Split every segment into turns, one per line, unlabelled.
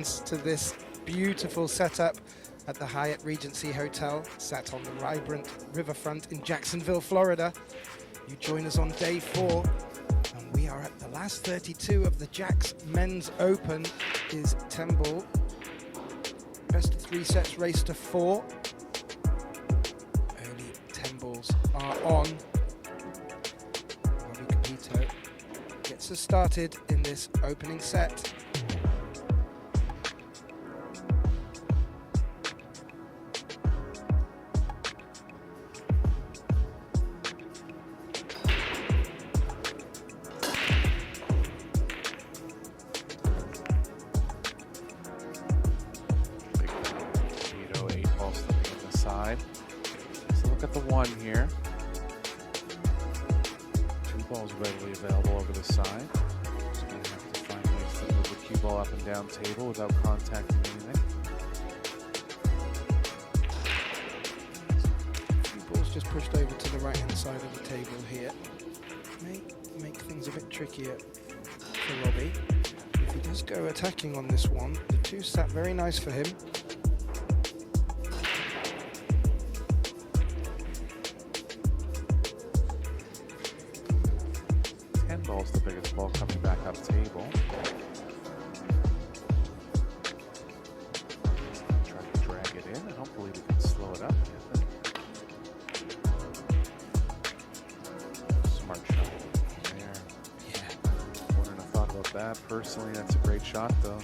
To this beautiful setup at the Hyatt Regency Hotel, sat on the vibrant riverfront in Jacksonville, Florida. You join us on day 4, and we are at the last 32 of the Jacks Men's Open. Is 10 ball, best of 3 sets, race to 4. Only 10 balls are on. Robbie Capito gets us started in this opening set.
So look at the 1 here. 2 balls readily available over the side. Just going to have to find ways to move the cue ball up and down table without contacting anything.
Few balls just pushed over to the right hand side of the table here. May make things a bit trickier for Robbie. If he does go attacking on this one, the 2 sat very nice for him.
10 ball's the biggest ball coming back up table. Try to drag it in, and hopefully we can slow it up. Smart shot there.
Yeah.
Wouldn't have thought about that. Personally, that's a great shot, though.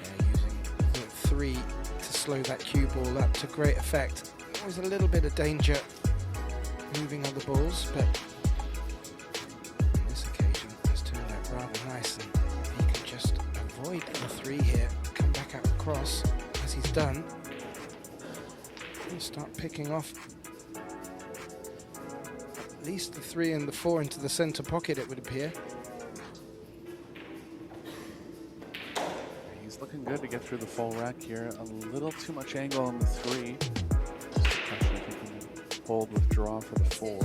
Yeah, using the 3 to slow that cue ball up to great effect. Always a little bit of danger moving on the balls, but on this occasion it's turned out rather nice, and he can just avoid the 3 here, come back out across as he's done, and start picking off at least the 3 and the 4 into the center pocket, it would appear.
He's looking good to get through the full rack here. A little too much angle on the 3. Hold, withdraw for the 4.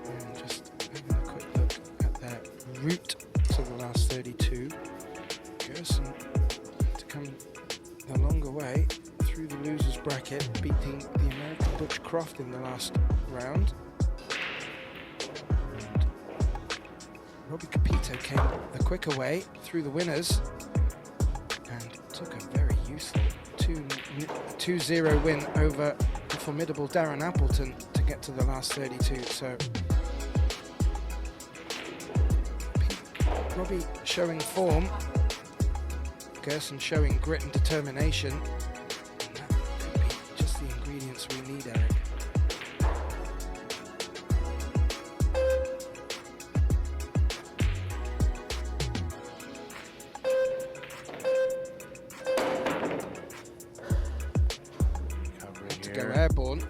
And just having a quick look at that route to the last 32. Gerson to come the longer way through the loser's bracket, beating the American Butch Croft in the last round. And Robbie Capito came the quicker way through the winners and took a very useful 2-0 win over the formidable Darren Appleton to get to the last 32. So Robbie showing form, Gerson showing grit and determination, and that could be just the ingredients we need, Eric. Go airborne.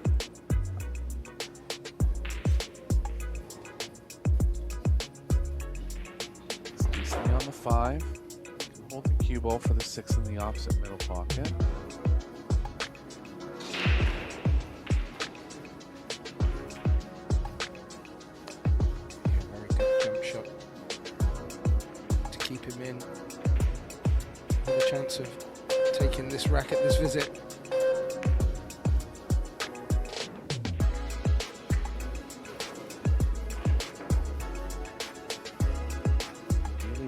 It's decently on the 5. Can hold the cue ball for the 6 in the opposite middle pocket.
Yeah, very good jump shot to keep him in with a chance of taking this racket this visit.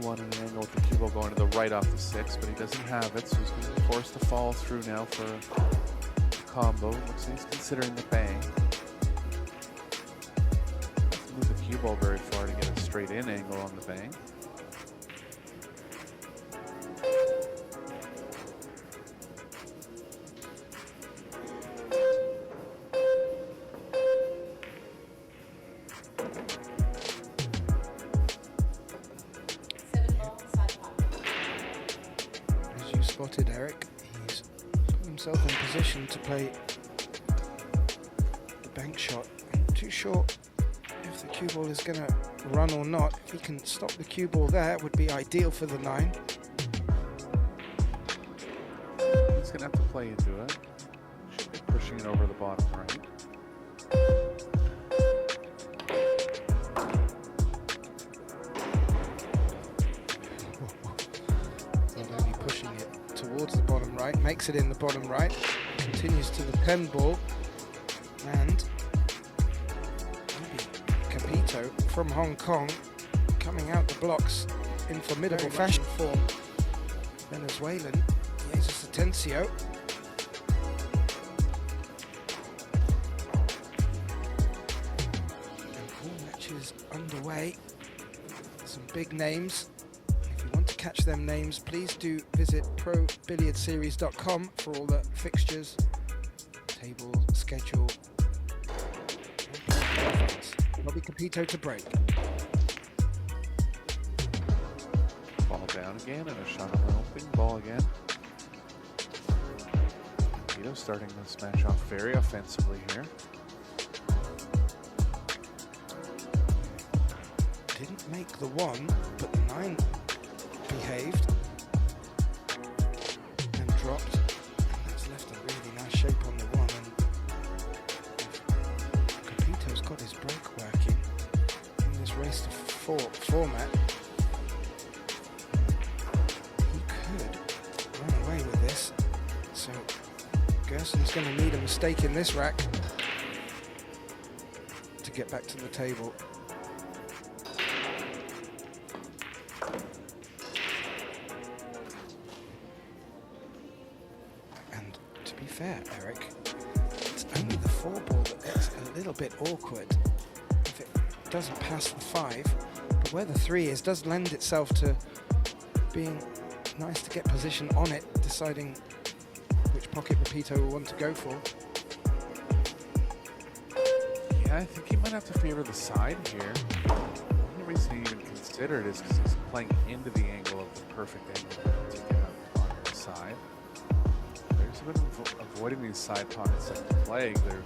Wanted an angle with the cue ball going to the right off the 6, but he doesn't have it, so he's going to be forced to follow through now for a combo. Looks like he's considering the bang. Doesn't move the cue ball very far to get a straight in angle on the bang.
Spotted Eric, he's put himself in position to play the bank shot. I'm not too sure if the cue ball is going to run or not. If he can stop the cue ball there, it would be ideal for the 9.
He's going to have to play into it. Should be pushing it over the bottom right.
right, makes it in the bottom right, continues to the 10 ball, and Capito from Hong Kong coming out the blocks in formidable fashion form. Venezuelan, Jesus Atencio. And all matches underway. Some big names. If you want to catch them names, please do visit probilliardseries.com for all the fixtures, table, schedule. Robbie Capito to break.
Ball down again and a shot on the opening ball again. Capito starting to smash off very offensively here.
Didn't make the 1, but the 9 behaved and dropped, and that's left a really nice shape on the 1. And Capito's got his break working in this race to 4 format. He could run away with this, so Gerson's going to need a mistake in this rack to get back to the table. Fair, Eric. It's only the 4 ball that gets a little bit awkward if it doesn't pass the 5, but where the 3 is does lend itself to being nice to get position on it, deciding which pocket Capito will want to go for.
Yeah, I think he might have to favor the side here. The only reason he even considered is because he's playing into the angle of the perfect angle to get up on the side. There's a bit of avoiding these side pockets like the plague. They're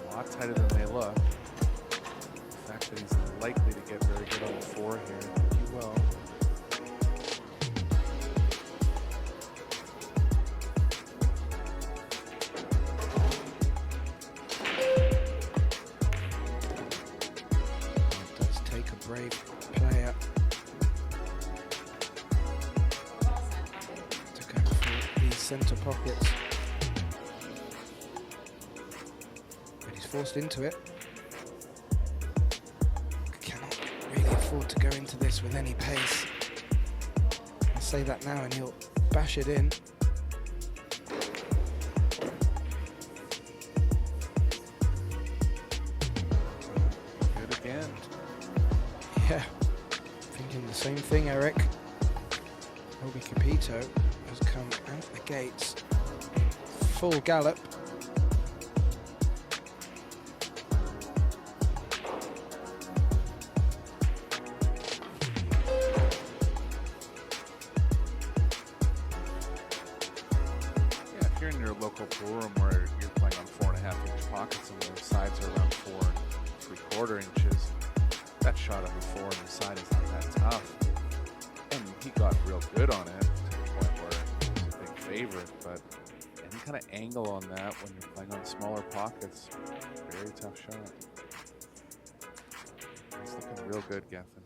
a lot tighter than they look. The fact that he's likely to get very good on the 4 here, I think he will.
It does take a brave player to go for these centre pockets. Forced into it. Cannot really afford to go into this with any pace. I'll say that now and he'll bash it in.
Good again.
Yeah, thinking the same thing, Eric. Robbie Capito has come out the gates. Full gallop.
Pool room where you're playing on 4.5-inch pockets and the sides are around 4 3/4 inches. That shot on the 4 on the side is not that tough, and he got real good on it to the point where it was a big favorite. But any kind of angle on that when you're playing on smaller pockets, very tough shot. He's looking real good, Geffen.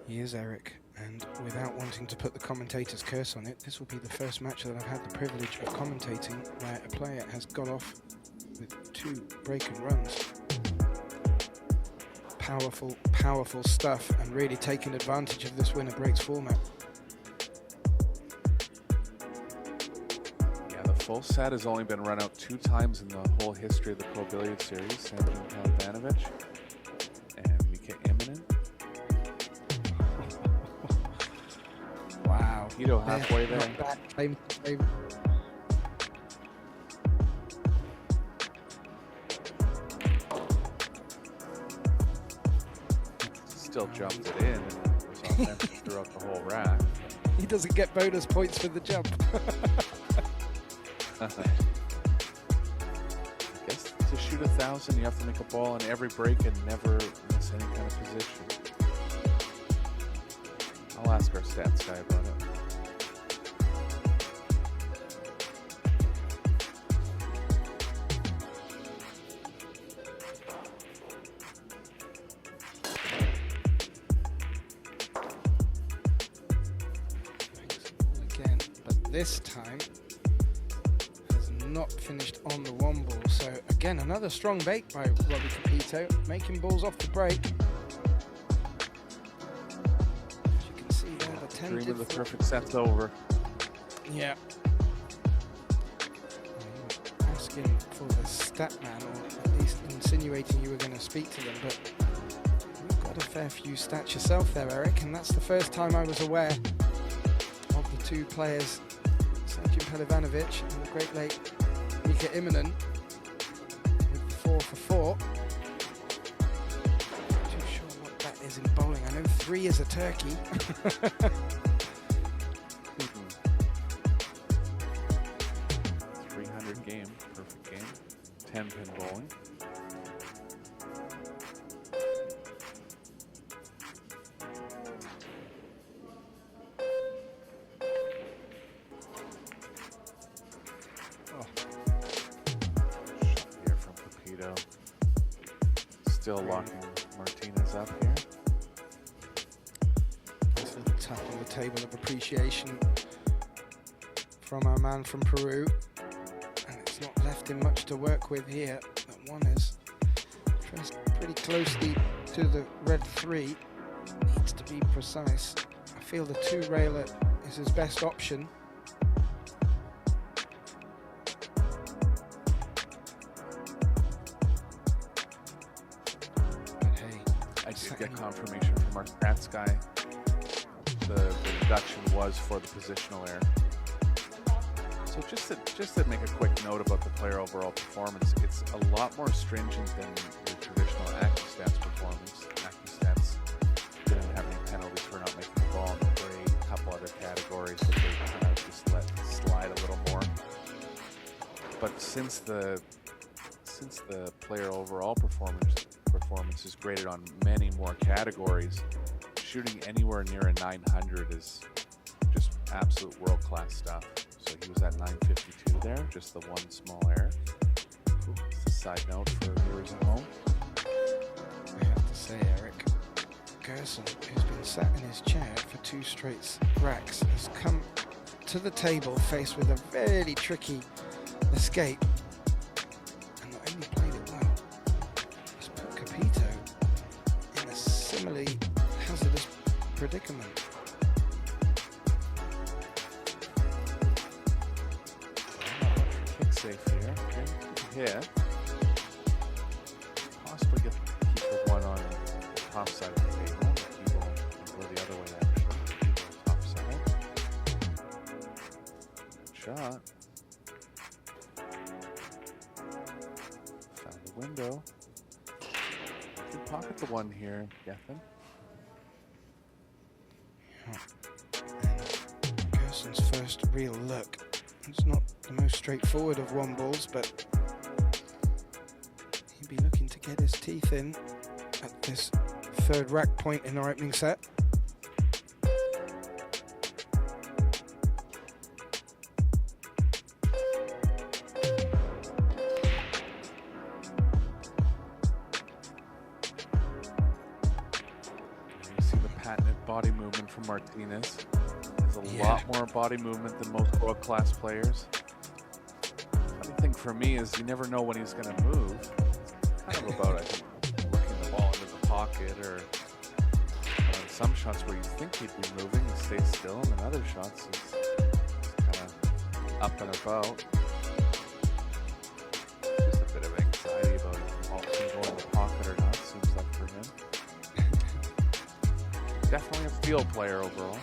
He is, Eric. And without wanting to put the commentator's curse on it, this will be the first match that I've had the privilege of commentating where a player has got off with 2 break and runs. Powerful, powerful stuff, and really taking advantage of this winner breaks format.
Yeah, the full set has only been run out 2 times in the whole history of the Pro Billiard Series. Samson Kalibanovic and Mika Immonen.
Wow.
Capito halfway there.
Not bad. Claim.
Still jumped it in and was offensive throughout the whole rack.
He doesn't get bonus points for the jump.
I guess to shoot 1,000, you have to make a ball on every break and never miss any kind of position. I'll ask our stats guy about it.
Again, but this time has not finished on the one ball. So again, another strong bake by Robbie Capito, making balls off the break. As you can see there, the tentative.
Dream of the perfect set's over.
Yeah. Asking for the stat man, or at least insinuating you were going to speak to them, but you've got a fair few stats yourself there, Eric, and that's the first time I was aware of the two players, Sergej Pelivanovic and the great late Mika Immonen, with 4 for 4. Not too sure what that is in bowling. I know 3 is a turkey.
300 game, perfect game, 10 pin bowling. Here from Capito. Still locking Martinez up here.
Nice little tap on the table of appreciation from our man from Peru. And it's not left him much to work with here. That one is pressed pretty closely to the red 3. Needs to be precise. I feel the 2-railer is his best option.
I did get confirmation from our stats guy. The deduction was for the positional error. So just to make a quick note about the player overall performance, it's a lot more stringent than your traditional AccuStats performance. AccuStats didn't have any penalties for not making the ball in the break, a couple other categories that they kind of just let slide a little more. But since the player overall performance is graded on many more categories, shooting anywhere near a 900 is just absolute world-class stuff. So he was at 952 there, just the one small error. Just a side note for viewers at home.
I have to say, Eric, Gerson, who's been sat in his chair for 2 straight racks, has come to the table faced with a very tricky escape, and not only played it well, has put Capito in a similarly hazardous predicament.
Kick safe here. Okay, hit. Possibly keep the one on the top side of the table. The key ball can go the other way actually. Key ball top side. Shot. Found the window. You can pocket the one here, Gethin.
Gerson's first real look. It's not the most straightforward of one balls, but he'd be looking to get his teeth in at this 3rd rack point in our opening set.
You see the patented body movement from Martinez. Has a lot more body movement than most world-class players. Funny thing for me is you never know when he's going to move. It's kind of about, I think, looking the ball into the pocket, or some shots where you think he'd be moving and stay still, and then other shots he's kind of up and about. Just a bit of anxiety about if the ball can go in the pocket or not, seems like for him. Definitely a field player overall.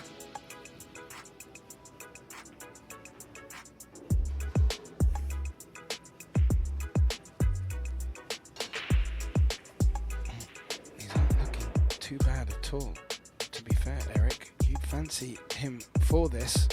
Too bad at all. To be fair, Eric, you'd fancy him for this.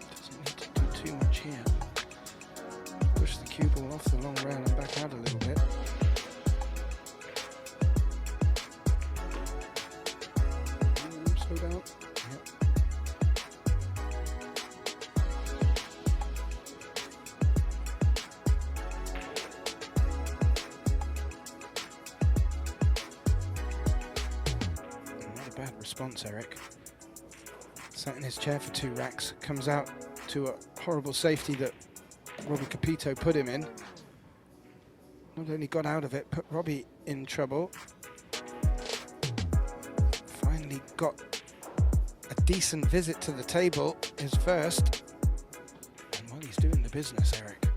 Doesn't need to do too much here. Push the cue ball off the long rail and back out a little bit. Slow down. Yep. bad response, Eric. Sat in his chair for 2 racks, comes out to a horrible safety that Robbie Capito put him in. Not only got out of it, put Robbie in trouble. Finally got a decent visit to the table, his first. And well, he's doing the business, Eric.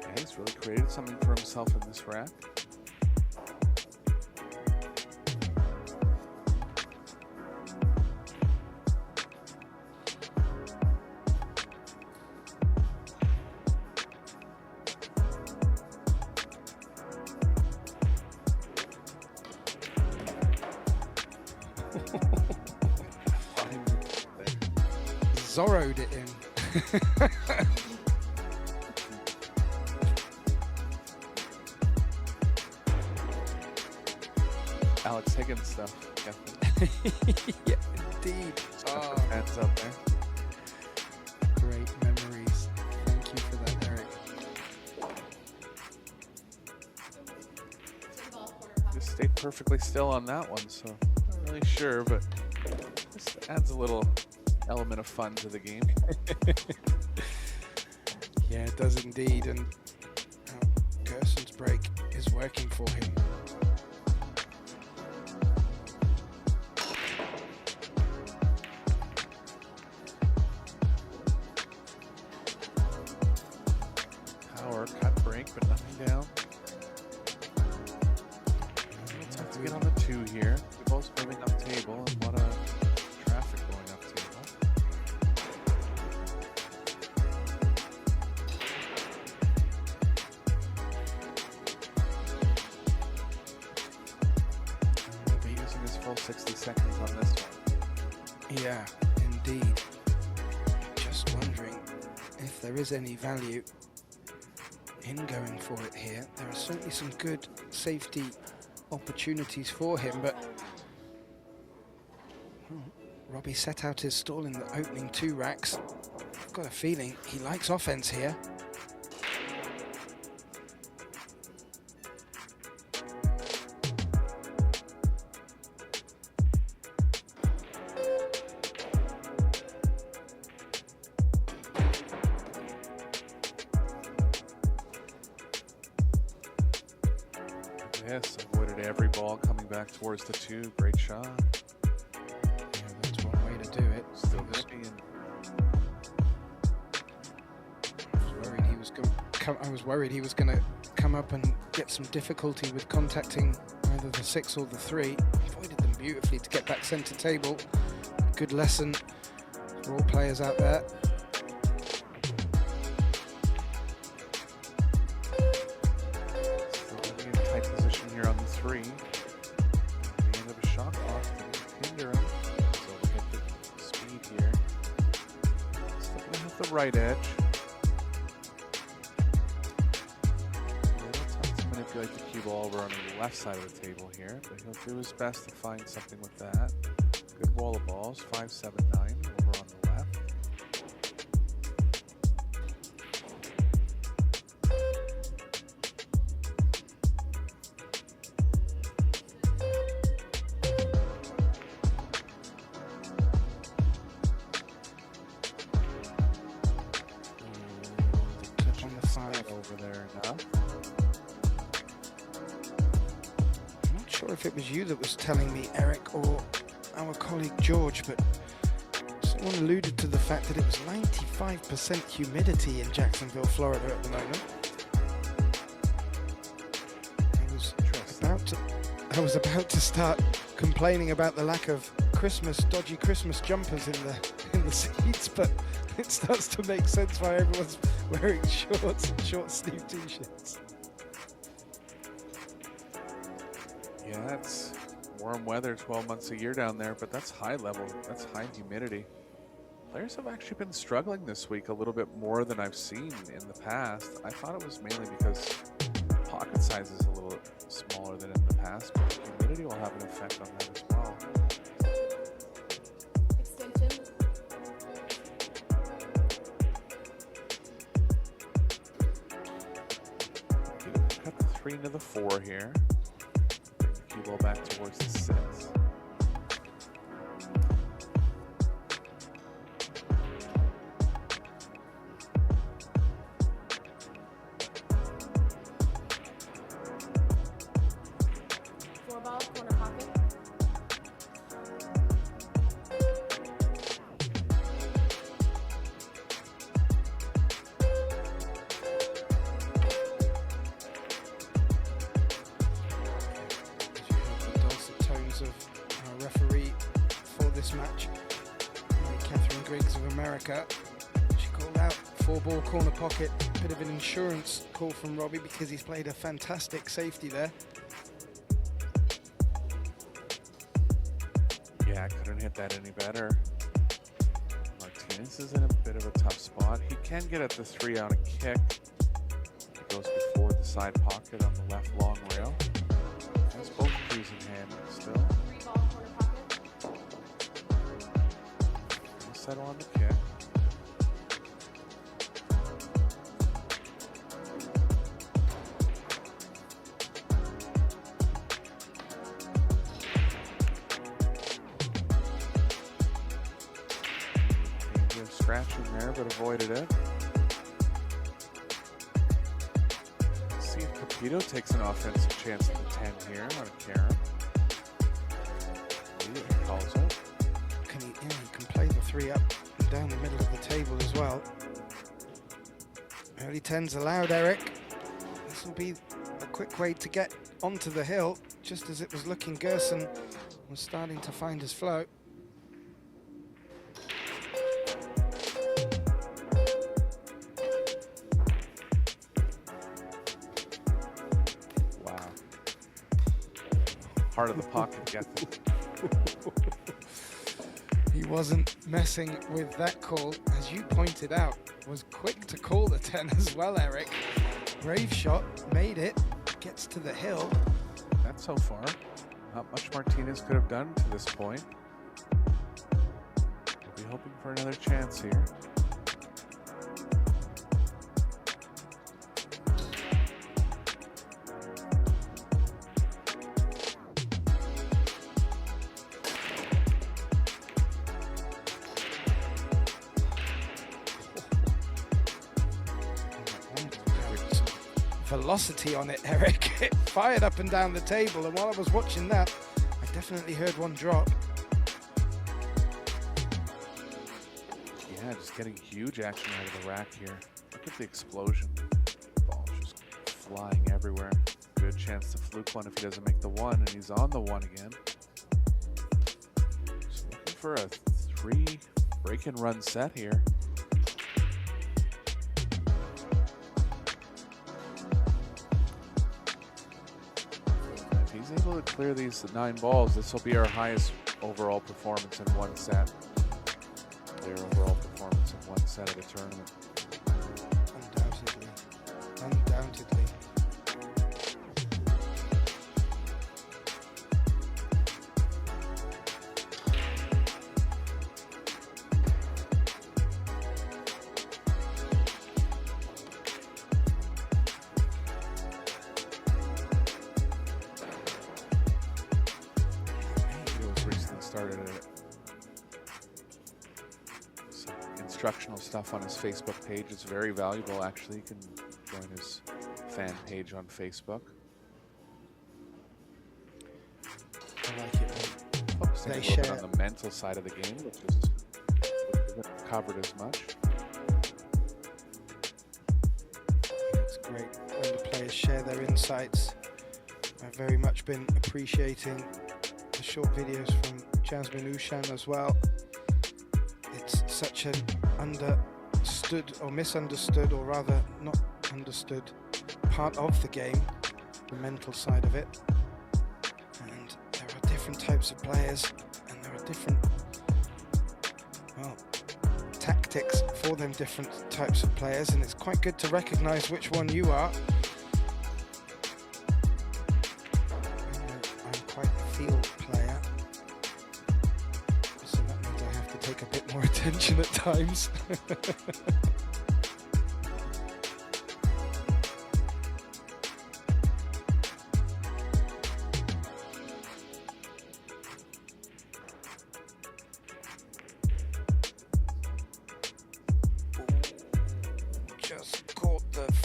Yeah, he's really created something for himself in this rack.
Zorroed it in.
Alex Higgins stuff. Yeah,
yeah, indeed.
oh. Hands up there.
Great memories. Thank you for that, Eric.
Just stayed perfectly still on that one, so not really sure, but this adds a little element of fun to the game.
Yeah, it does indeed, and Gerson's break is working for him.
Power, cut break, but nothing down. It's tough to get on the 2 here. We're both moving up table, and what a traffic going up table. We'll be using his full 60 seconds on this one.
Yeah, indeed. Just wondering if there is any value in going for it here. There are certainly some good safety opportunities for him, but Robbie set out his stall in the opening 2 racks. I've got a feeling he likes offense here.
Yes, avoided every ball coming back towards the 2. Great shot.
Yeah, that's one way to do it.
Still nippy and
I was worried he was going to come up and get some difficulty with contacting either the 6 or the 3. Avoided them beautifully to get back centre table. Good lesson for all players out there.
here on the 3. The end of a shot clock to hinder him. So we'll get the speed here. Still gonna have the right edge. A little tough to manipulate the cue ball over on the left side of the table here, but he'll do his best to find something with that. Good wall of balls, 5-7-9 over on the left.
If it was you that was telling me, Eric, or our colleague George, but someone alluded to the fact that it was 95% humidity in Jacksonville, Florida at the moment. I was about to start complaining about the lack of dodgy Christmas jumpers in the seats, but it starts to make sense why everyone's wearing shorts and short sleeve t-shirts.
Yeah, it's warm weather 12 months a year down there, but that's high level, that's high humidity. Players have actually been struggling this week a little bit more than I've seen in the past. I thought it was mainly because pocket size is a little smaller than in the past, but humidity will have an effect on that as well.
Extension.
Cut the 3 into the 4 here. Bring the cue ball back towards the 6.
Of our referee for this match, Catherine Griggs of America. She called out 4-ball corner pocket, bit of an insurance call from Robbie because he's played a fantastic safety there.
Yeah, I couldn't hit that any better. Martinez is in a bit of a tough spot. He can get at the 3 on a kick. He goes before the side pocket on the left long rail. Has both crews in hand still. He'll settle on the kick. Scratching there, but avoided it. See if Capito takes an offensive chance at the 10 here on a carom. He calls it.
He can play the 3 up and down the middle of the table as well. Early 10s allowed, Eric. This will be a quick way to get onto the hill, just as it was looking Gerson was starting to find his flow.
Heart of the pocket gets it.
He wasn't messing with that call, as you pointed out. Was quick to call the 10 as well, Eric. Brave shot, made it, gets to the hill.
That's so far. Not much Martinez could have done to this point. We'll be hoping for another chance here.
Velocity on it, Eric. It fired up and down the table, and while I was watching that, I definitely heard one drop.
Yeah, just getting huge action out of the rack here. Look at the explosion. The ball's just flying everywhere. Good chance to fluke one if he doesn't make the 1, and he's on the 1 again. Just looking for a 3 break and run set here. He's able to clear these 9 balls. This will be our highest overall performance in 1 set. Their overall performance in 1 set of the tournament.
Undoubtedly. Undoubtedly.
Started it. Some instructional stuff on his Facebook page. It's very valuable, actually. You can join his fan page on Facebook.
I like it.
Focusing a little bit on the mental side of the game, which isn't covered as much.
It's great when the players share their insights. I've very much been appreciating the short videos from Jasmine Ushan as well. It's such an understood or misunderstood, or rather not understood, part of the game, the mental side of it. And there are different types of players, and there are different, well, tactics for them different types of players, and it's quite good to recognize which one you are. I'm quite a field player, so that means I have to take a bit more attention at times.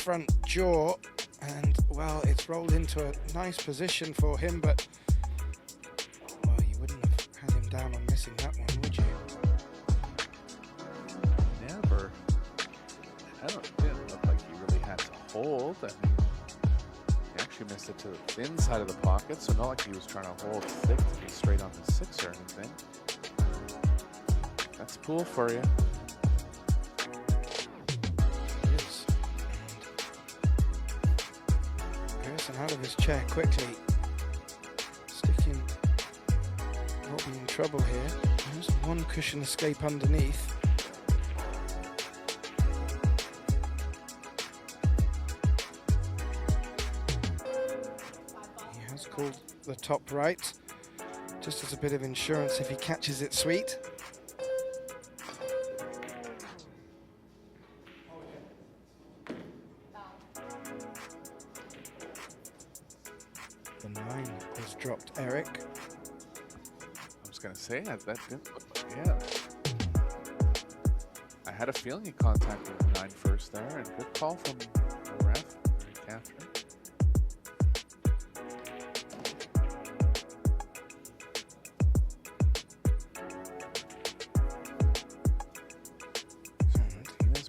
front jaw, and well, it's rolled into a nice position for him, but well, you wouldn't have had him down on missing that one, would you?
Never. Didn't look like he really had to hold. I mean, he actually missed it to the thin side of the pocket, so not like he was trying to hold thick to be straight on the 6 or anything. That's pool for you.
It is. And Gerson out of his chair quickly, sticking Robbie in trouble here. There's one cushion escape underneath. Called the top right, just as a bit of insurance if he catches it sweet. The 9 has dropped Eric.
I was going to say, that didn't look like, yeah. I had a feeling he contacted the 9 first there, and good call from the ref, Catherine.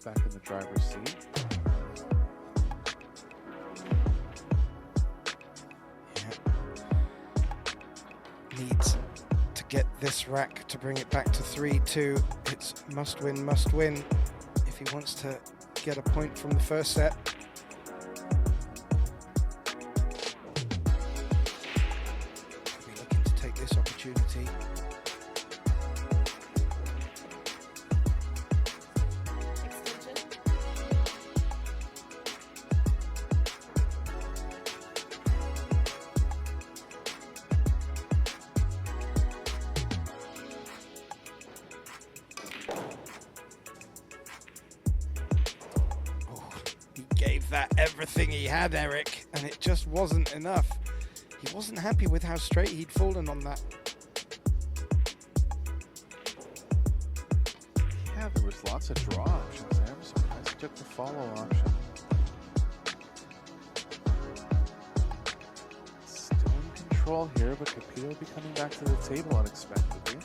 Back in the driver's seat.
Yeah. Needs to get this rack to bring it back to 3-2. It's must win if he wants to get a point from the first set. He'll be looking to take this opportunity. Everything he had, Eric, and it just wasn't enough. He wasn't happy with how straight he'd fallen on that.
Yeah, there was lots of draw options there. I'm surprised he took the follow option. Still in control here, but Capito will be coming back to the table unexpectedly.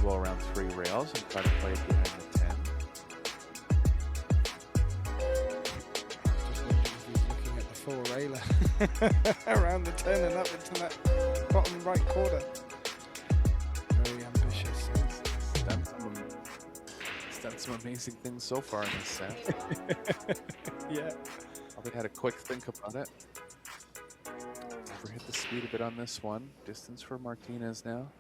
Around 3 rails and try to play it behind the 10.
Just wondering if he's looking at the 4 railer around the 10 and up into that bottom right quarter. Very ambitious.
He's done some amazing things so far in this set.
Yeah.
Probably had a quick think about it. Overhit the speed a bit on this one. Distance for Martinez now.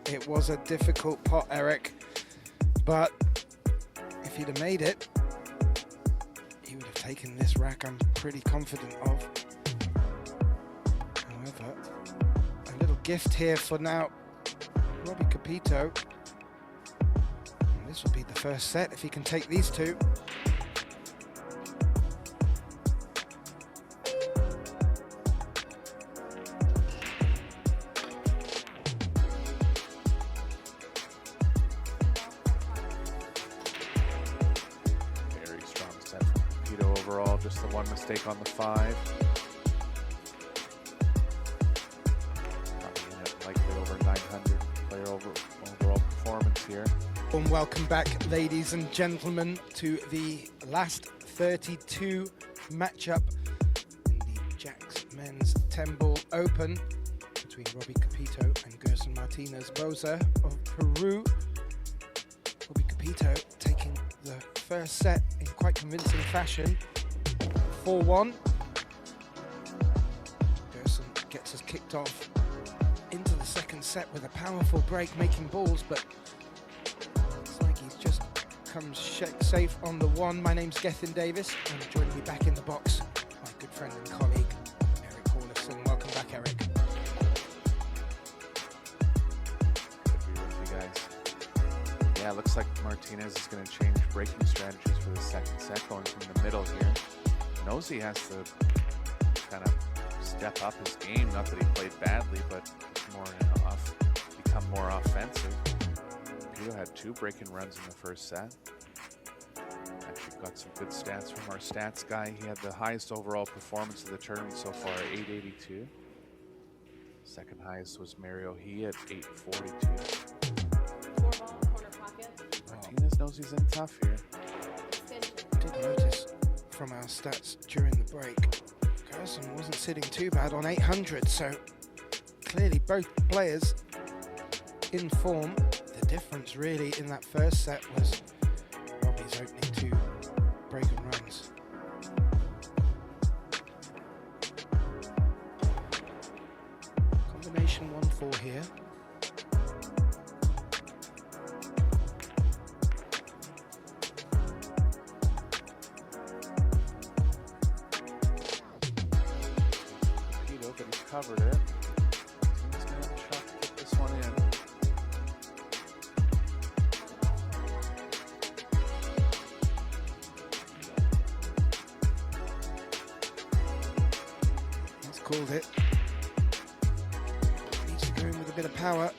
It was a difficult pot, Eric, but if he'd have made it, he would have taken this rack, I'm pretty confident of. However, a little gift here for now, Robbie Capito. And this will be the first set if he can take these 2.
Just the one mistake on the 5. Probably likely over 900 player overall performance here.
And welcome back, ladies and gentlemen, to the last 32 matchup in the Jacks Men's 10-Ball Open between Robbie Capito and Gerson Martinez Boza of Peru. Robbie Capito taking the first set in quite convincing fashion. 4-1. Gerson gets us kicked off into the second set with a powerful break, making balls, but looks like he's just comes safe on the 1. My name's Gethin Davis, and joining me back in the box, my good friend and colleague, Eric Hallison. Welcome back, Eric.
guys. Yeah, it looks like Martinez is going to change breaking strategies for the second set, going from the middle here. Knows he has to kind of step up his game. Not that he played badly, but become more offensive. Capito had 2 breaking runs in the first set. Actually got some good stats from our stats guy. He had the highest overall performance of the tournament so far, 882. Second highest was Mario He at 842.
4-ball, corner pocket.
Martinez knows he's in tough here.
I did notice from our stats during the break, GERSON wasn't sitting too bad on 800, so clearly both players in form. The difference really in that first set was Robbie's opening 2 break and runs. Combination 1-4 here.
Capito, but he's covered it. He's going to have a shot to get this one in.
He's called it. Needs to go in with a bit of power.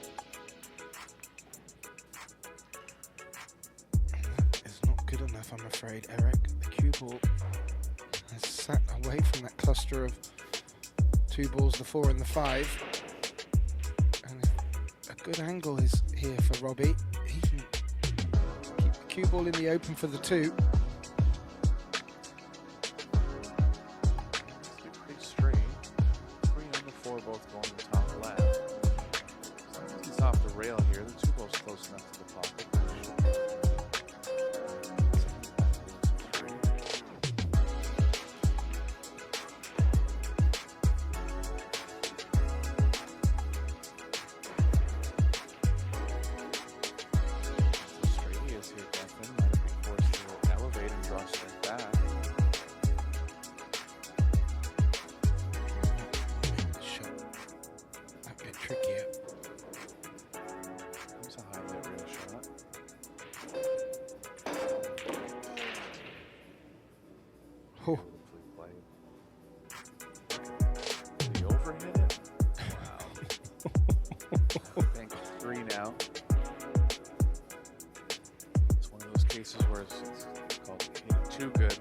And that is not good enough, I'm afraid, Eric. The cue ball has sat away from that cluster of 2 balls, the 4 and the 5. And if a good angle is here for Robbie, he can keep the cue ball in the open for the 2.
Pretty straight. 3 and the 4 both going to the top left. So he's off the rail here. The 2 balls close enough to the pocket.
Trickier.
There's a highlight reel shot.
Oh.
Beautifully played. Did he overhit it? Wow. I think 3 now. It's one of those cases where it's called hitting too good,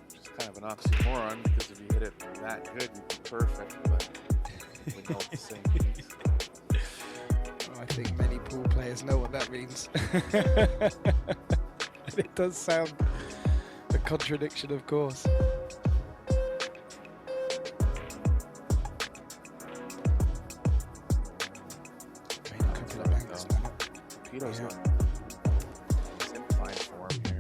which is kind of an oxymoron, because if you hit it that good, you'd be perfect, but we know what the saying means.
I think many pool players know what that means. It does sound a contradiction, of course. Made a couple of banks now.
Capito's
Yeah.
He's in fine form here.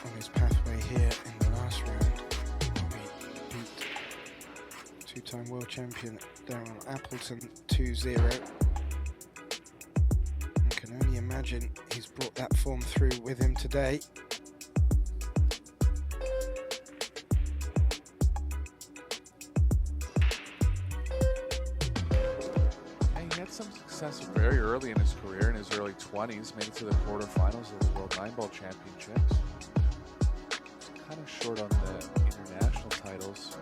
On his pathway here in the last round, Robbie beat 2-time world champion Darryl Appleton 2-0. I can only imagine he's brought that form through with him today.
He had some success very early in his career, in his early 20s, made it to the quarterfinals of the World 9-Ball Championships. Kind of short on the international titles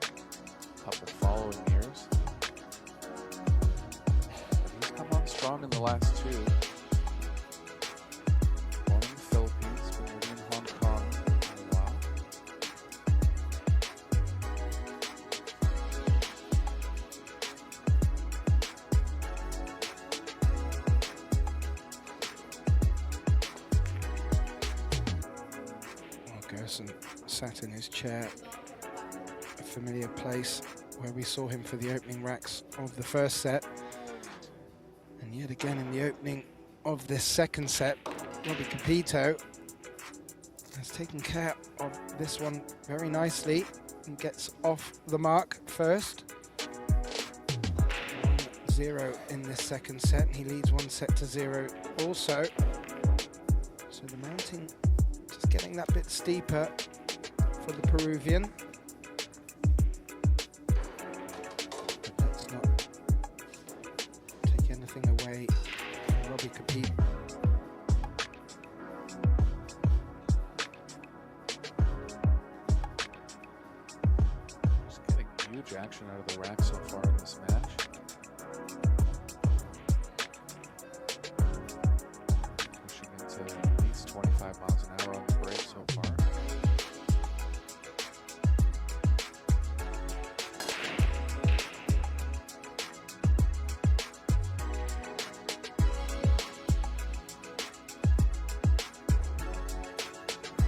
a couple following years. But he's come on strong in the last 2. Born in the Philippines, been living in Hong Kong for a while.
GERSON sat in his chair, a familiar place where we saw him for the opening racks of the first set. And yet again in the opening of this second set, Robbie Capito has taken care of this one very nicely and gets off the mark first. 0 in this second set, and he leads 1-0 also. So the mounting just getting that bit steeper for the Peruvian. But let's not take anything away from Robbie Capito.
Just getting huge action out of the rack so far in this match. Pushing into at least 25 miles an hour on the break so far.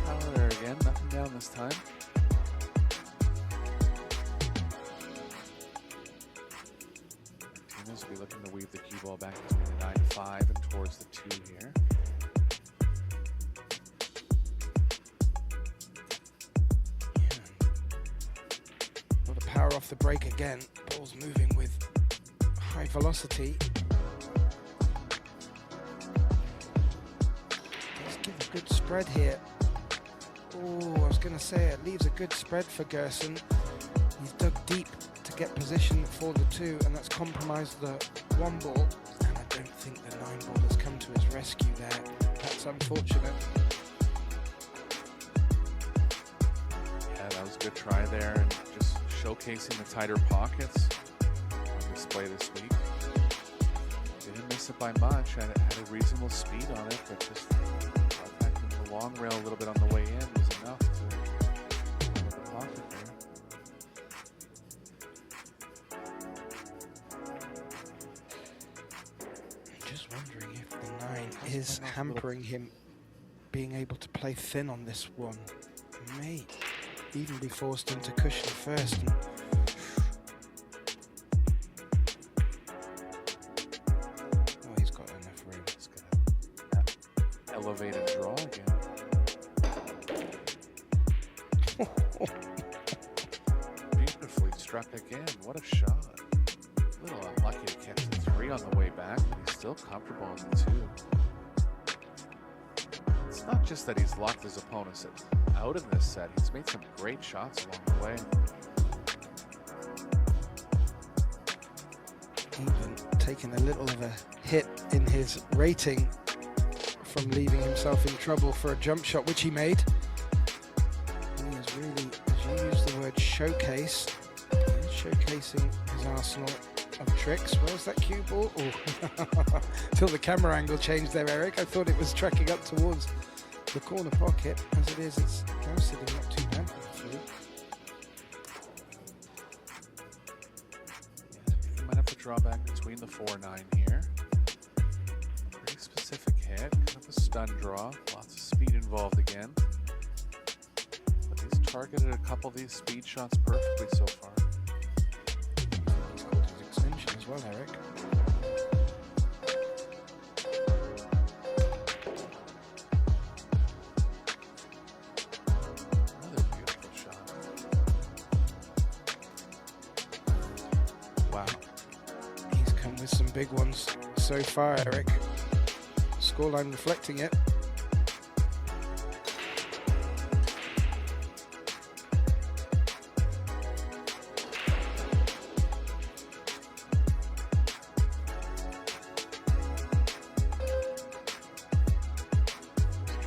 Power there again, nothing down this time. Martinez will be looking to weave the cue ball back between the 9-5 and towards the 2 here.
A lot of power off the break again. Ball's moving with high velocity. Let's give a good spread here. Oh, I was going to say it leaves a good spread for Gerson. He's dug deep to get position for the 2, and that's compromised the 1 ball. And I don't think the 9 ball has come to his rescue there. That's unfortunate.
Yeah, that was a good try there, and just showcasing the tighter pockets on display this week. Didn't miss it by much. Had a reasonable speed on it, but just got back into the long rail a little bit on the way in was enough to get the pocket there.
Just wondering if the 9 is hampering him being able to play thin on this one. May even be forced into cushion first. And oh, he's got enough room.
It's gonna elevated draw again. Beautifully struck again. What a shot. A little unlucky to catch the 3 on the way back, but he's still comfortable in the 2. It's not just that he's locked his opponents out in this set. He's made some great shots along the way.
Even taking a little of a hit in his rating from leaving himself in trouble for a jump shot, which he made. He is really, as you use the word showcase, he's showcasing his arsenal of tricks. Where's that cue ball? Oh, till the camera angle changed there, Eric. I thought it was tracking up towards the corner pocket. As it is, it's now sitting not too bad for the 3.
You might have to draw back between the 4-9 here. Pretty specific hit, kind of a stun draw. Lots of speed involved again. But he's targeted a couple of these speed shots perfectly so far.
He's called his extension as well, Eric.
Another beautiful shot. Wow.
He's come with some big ones so far, Eric. Scoreline reflecting it.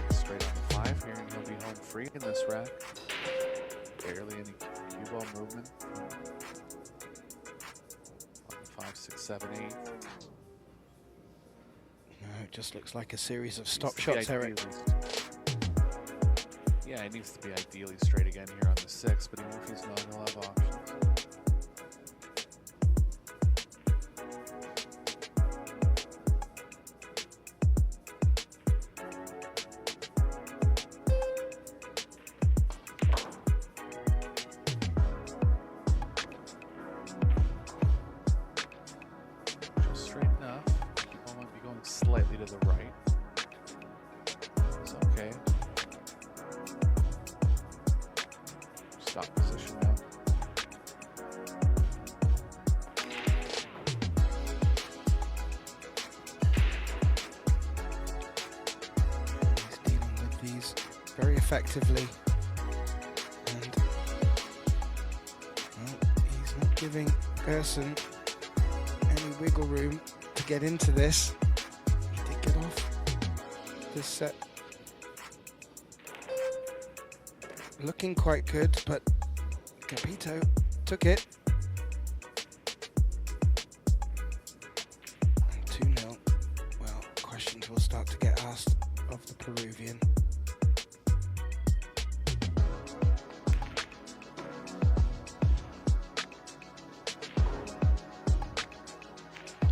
Straight on the 5 here, and he'll be home free in this rack. Barely any cue ball movement. On the 5, 6, 7, 8.
No, it just looks like a series of
Needs
stop
to be
shots, Eric.
Yeah, it needs to be ideally straight again here on the 6, but even if he's not, he'll have options. Just straight enough. Keep on might be going slightly to the right. It's okay. Stop position now.
effectively. And well, he's not giving GERSON any wiggle room to get into this. He did get off this set looking quite good, but Capito took it. And 2-0. Well, questions will start to get asked of the Peruvian.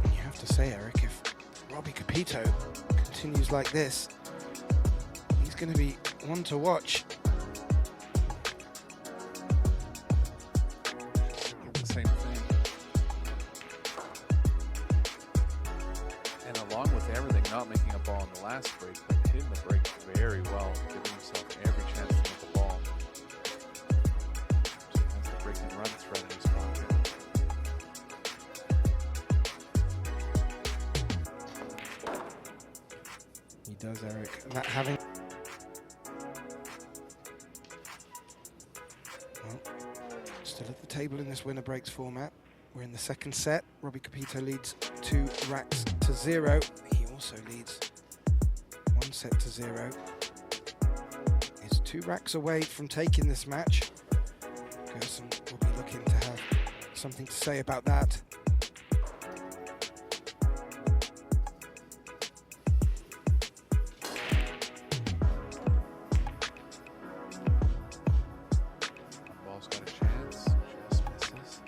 And you have to say, Eric, if Robbie Capito continues like this, he's going to be one to watch.
Same thing. And along with everything, not making a ball in the last break, but hitting the break very well, giving himself every chance to make the ball. So he has the break and run thread in his pocket.
He does, Eric. And that having... Well, still at the table in this winner breaks format. We're in the second set. Robbie Capito leads 2 racks to 0. He also leads 1 set to 0. He's 2 racks away from taking this match. GERSON will be looking to have something to say about that.
Ball's got a chance, just misses.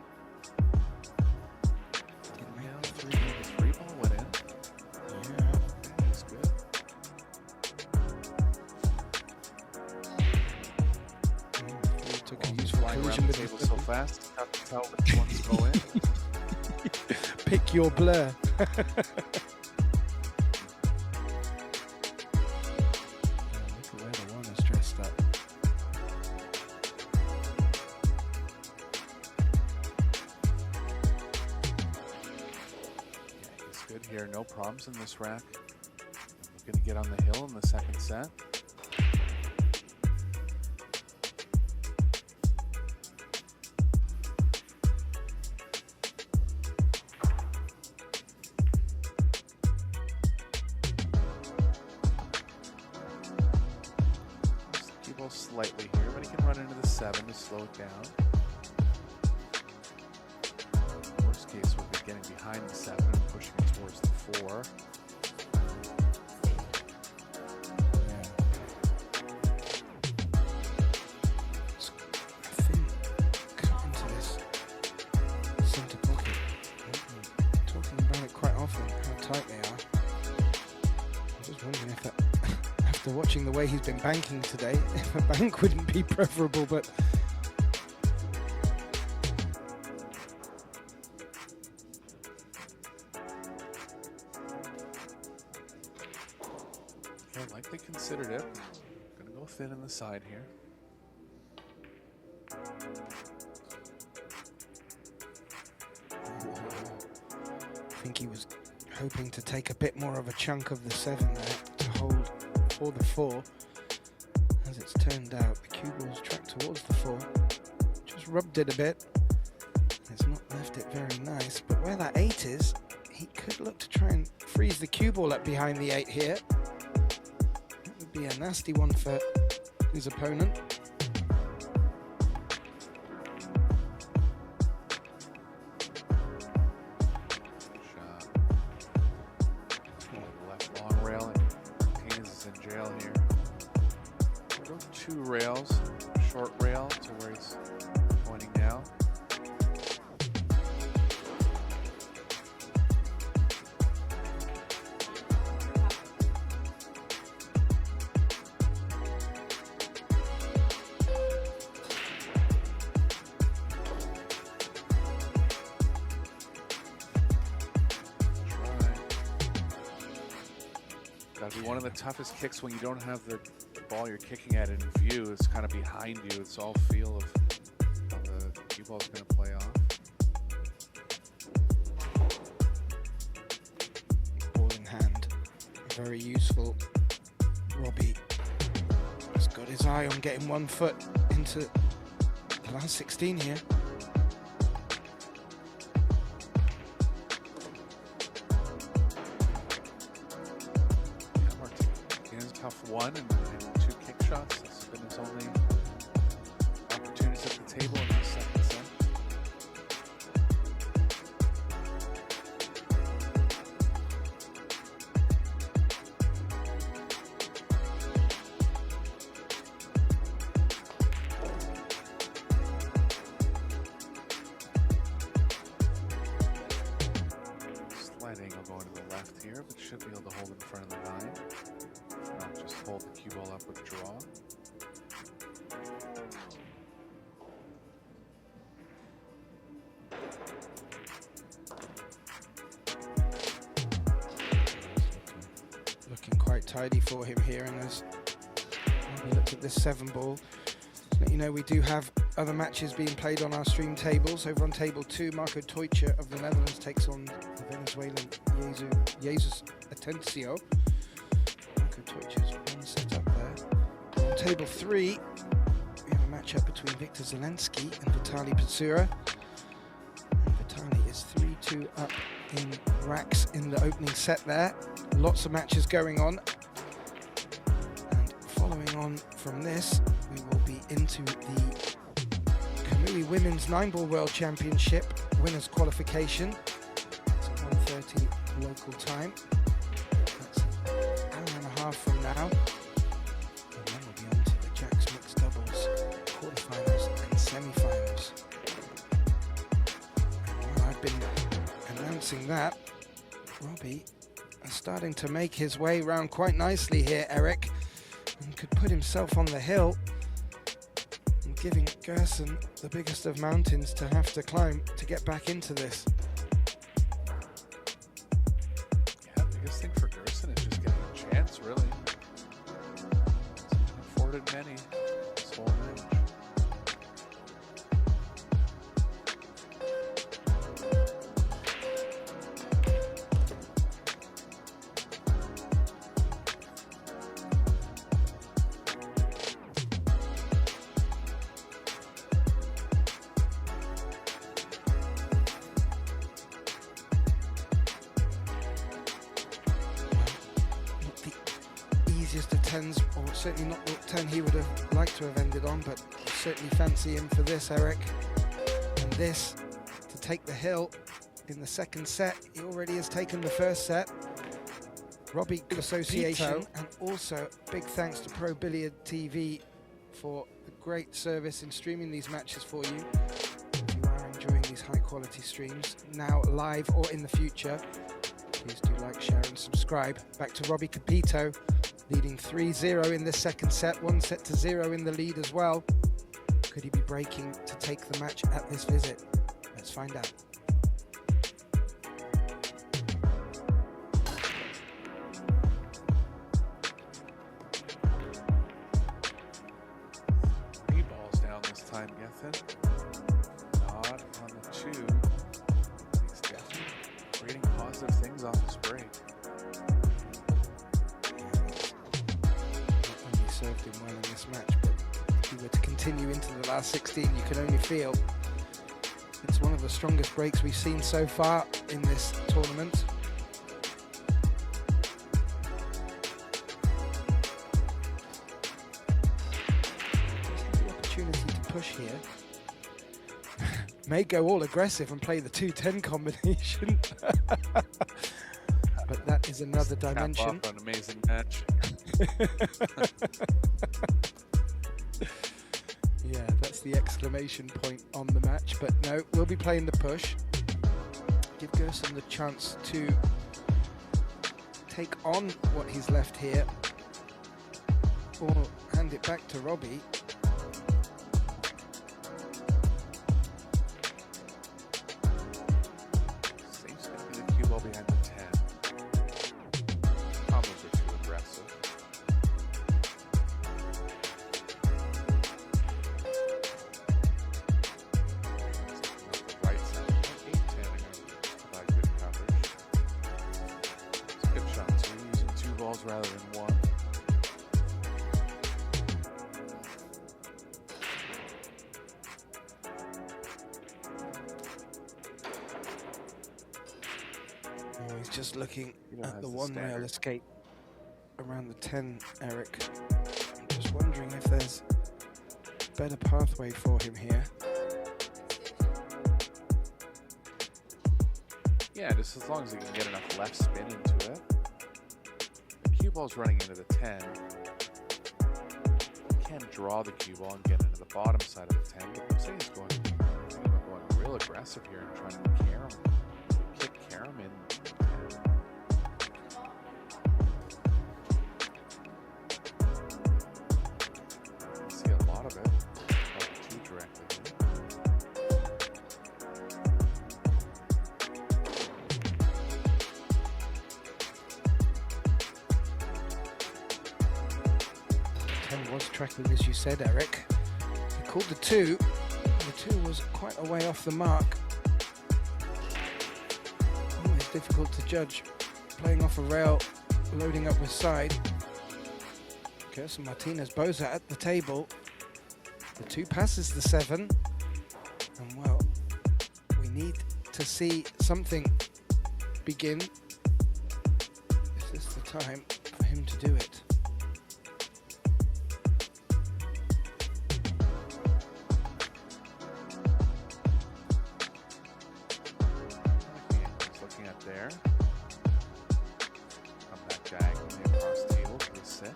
Didn't make the
The three ball went in.
Yeah.
That's good.
He took a
Ball's
useful
flying around
collision
the
with
table
his
so fast, it's tough to tell which ones go in.
Pick your blur. Look at where the one is dressed up.
Yeah, he's good here. No problems in this rack. Looking to get on the hill in the second set. Cue ball slightly here, but he can run into the 7 to slow it down. Worst case would be getting behind the 7 and pushing it towards the 4.
Yeah. I think cut into this centre pocket. I'm talking about it quite often, how tight they are. I'm just wondering if that, after watching the way he's been banking today, if a bank wouldn't be preferable, but
Yeah, likely considered it. Gonna go thin in the side here.
I think he was hoping to take a bit more of a chunk of the 7 there to hold for the 4. As it's turned out, the cue ball's tracked towards the 4. Just rubbed it a bit. It's not left it very nice, but where that 8 is, he could look to try and freeze the cue ball up behind the 8 here. That would be a nasty one for his opponent.
Shot. Left long rail, and Martinez is in jail here. We'll go 2 rails, short rail to where he's pointing now. Gotta be one of the toughest kicks when you don't have the ball you're kicking at in view. It's kind of behind you. It's all feel of how the cue ball's gonna play off.
Ball in hand, very useful. Robbie He's got his eye on getting 1 foot into the last 16 here.
Yeah, Martinez tough 1 and 2 kick shots. That's been his only opportunities at the table in the second set. Angle going to the left here, but should be able to hold in front of the 9. If not, just hold the cue ball up with draw.
Looking quite tidy for him here, and as we look at this 7 ball, to let you know we do have other matches being played on our stream tables. Over on table 2, Marco Teutje of the Netherlands takes on the Venezuelan Jesus Atencio. Marco Teutje's 1 set up there. On table 3, we have a matchup between Viktor Zelensky and Vitaly Petsura. And Vitaly is 3-2 up in racks in the opening set there. Lots of matches going on. And following on from this, we will be into the Kamui Women's 9-ball World Championship winners qualification. It's at 1:30 local time. That's an hour and a half from now. And then we'll be on to the Jacks mixed doubles quarterfinals and semi-finals. And while I've been announcing that, Robbie is starting to make his way around quite nicely here, Eric, and could put himself on the hill, giving Gerson the biggest of mountains to have to climb to get back into this.
Yeah, the biggest thing for Gerson is just getting a chance, really. He's been afforded many this whole match.
Easiest of 10s, or certainly not the 10 he would have liked to have ended on, but certainly fancy him for this, Eric. And this to take the hill in the second set. He already has taken the first set. Robbie Association,
Capito.
and also big thanks to Pro Billiard TV for the great service in streaming these matches for you. If you are enjoying these high quality streams, now live or in the future, please do like, share and subscribe. Back to Robbie Capito, leading 3-0 in the second set, 1-0 in the lead as well. Could he be breaking to take the match at this visit? Let's find out.
Three balls down this time, Gethin. Not on the 2. He's definitely creating positive things off his break.
Served him well in this match, but if he were to continue into the last 16, you can only feel it's one of the strongest breaks we've seen so far in this tournament. The opportunity to push here. May go all aggressive and play the 2-10 combination. But that is another dimension.
Cap off an amazing match.
Yeah, that's the exclamation point on the match, but no, we'll be playing the push. Give Gerson the chance to take on what he's left here, or hand it back to Robbie.
Seems to be the cue ball behind the 10. Combos are too aggressive. Right side, 8-10 are going to provide good coverage. It's a good shot too, using 2 balls rather than 1.
just looking
Capito
at
has
the
the
one rail
standard.
escape around the 10, Eric. I'm just wondering if there's a better pathway for him here.
Yeah, just as long as he can get enough left spin into it. The cue ball's running into the 10. He can draw the cue ball and get into the bottom side of the 10, but looks like he's going real aggressive here and trying to kick Karam in. You see a lot of it. Not too directly here.
Was tracking, as you said, Eric. He called the 2. The 2 was quite a way off the mark. Always difficult to judge. Playing off a rail, loading up with side. GERSON Martinez Boza at the table. The 2 passes the 7. And well, we need to see something begin. Is this the time for him to do it?
There. Come back diagonally across the table to the 6.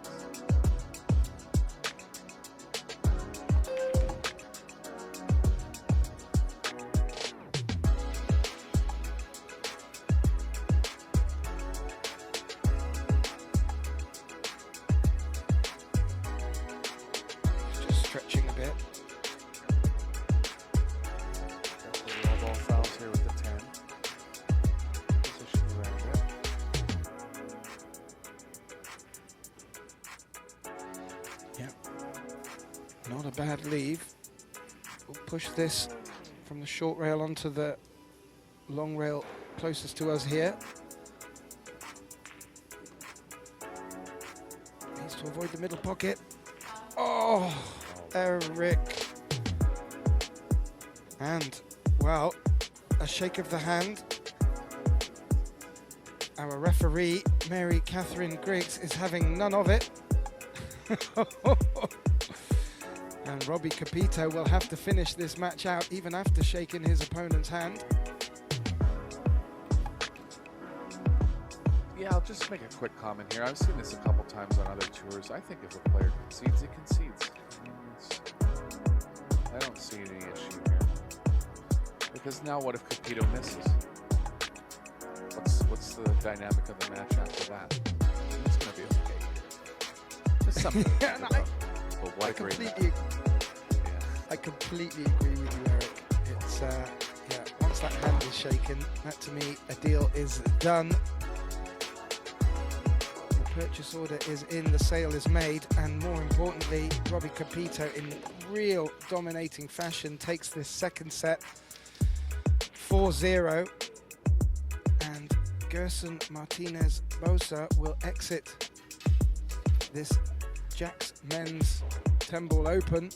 Just stretching a bit.
Got the roll ball fouls here with the 10. Position around it.
Yep. Not a bad leave. We'll push this from the short rail onto the long rail closest to us here. Needs to avoid the middle pocket. Oh, Eric. And, well, a shake of the hand. Our referee, Mary Catherine Griggs, is having none of it. And Robbie Capito will have to finish this match out even after shaking his opponent's hand.
Yeah, I'll just make a quick comment here. I've seen this a couple times on other tours. I think if a player concedes, he concedes. I don't see any issue here. Because now what if Capito misses? What's the dynamic of the match after that? It's going to be okay. There's something to think about. But what a great match.
I completely agree with you, Eric. It's, yeah, once that hand is shaken, that to me, a deal is done. The purchase order is in, the sale is made, and more importantly, Robbie Capito, in real dominating fashion, takes this second set 4-0. And GERSON Martinez Boza will exit this Jack's Men's 10 Ball Open